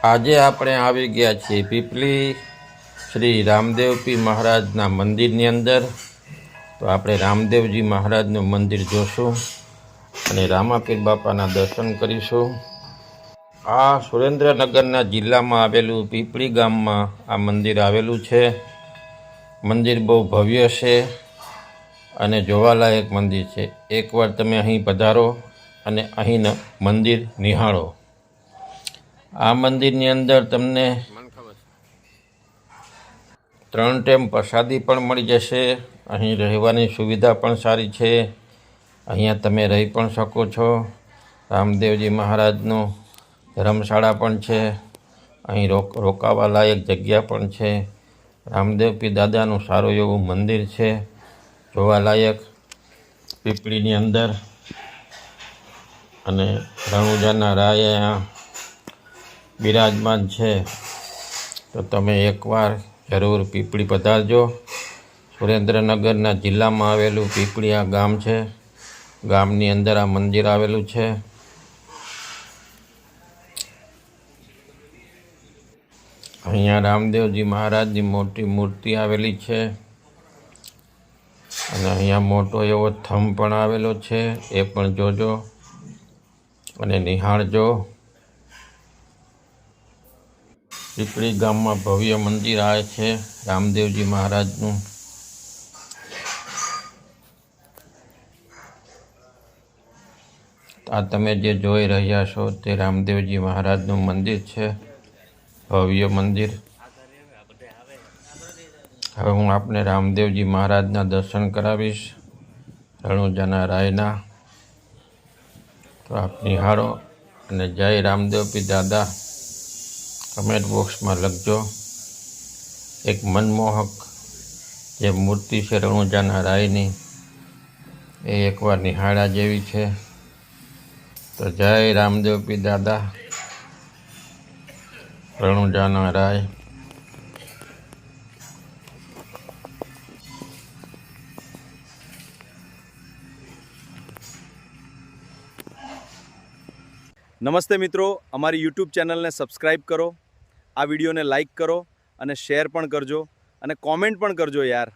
આજે આપણે આવી ગયા છીએ પીપલી શ્રી રામદેવપીર મહારાજના મંદિરની અંદર। તો આપણે રામદેવજી મહારાજનું મંદિર જોશું અને રામાપીર બાપાના દર્શન કરીશું। આ સુરેન્દ્રનગરના જિલ્લામાં આવેલું પીપળી ગામમાં આ મંદિર આવેલું છે। મંદિર બહુ ભવ્ય છે અને જોવાલાયક મંદિર છે। એકવાર તમે અહીં પધારો અને અહીં મંદિર નિહાળો। આ મંદિરની અંદર તમને 3 ટાઈમ પ્રસાદી પણ મળી જશે। અહીં રહેવાની સુવિધા પણ સારી છે। અહીંયા તમે રહી પણ શકો છો। રામદેવજી મહારાજનું ધર્મશાળા પણ છે। અહીં રોકાવા લાયક જગ્યા પણ છે। રામદેવપીર દાદાનું સારું એવું મંદિર છે જોવાલાયક પીપળીની અંદર। અને રણુજાના રાય અહીંયા બિરાજમાન છે। તો તમે એકવાર જરૂર પીપળી પધારજો। સુરેન્દ્રનગરના જિલ્લામાં આવેલું પીપળી આ ગામ છે। ગામની અંદર આ મંદિર આવેલું છે। અહીંયા રામદેવજી મહારાજની મોટી મૂર્તિ આવેલી છે અને અહીંયા મોટો એવો થંભ પણ આવેલો છે, એ પણ જોજો અને નિહાળજો। પીપળી ગામમાં ભવ્ય મંદિર આવે છે રામદેવજી મહારાજનું। આ તમે જે જોઈ રહ્યા છો તે રામદેવજી મહારાજનું મંદિર છે, ભવ્ય મંદિર। હવે હું આપને રામદેવજી મહારાજના દર્શન કરાવીશ, રણુજાના રાયના। તો આપ નિહાળો અને જય રામદેવપીર દાદા કમેન્ટ બોક્સમાં લખજો। એક મનમોહક જે મૂર્તિ છે રણુજાના રાયની, એ એકવાર નિહાળ્યા જેવી છે। તો જય રામદેવપીર દાદા રણુજાના રાય। નમસ્તે મિત્રો, અમારી યુટ્યુબ ચેનલને સબસ્ક્રાઈબ કરો, આ વિડીયોને લાઈક કરો અને શેર પણ કરજો અને કોમેન્ટ પણ કરજો યાર।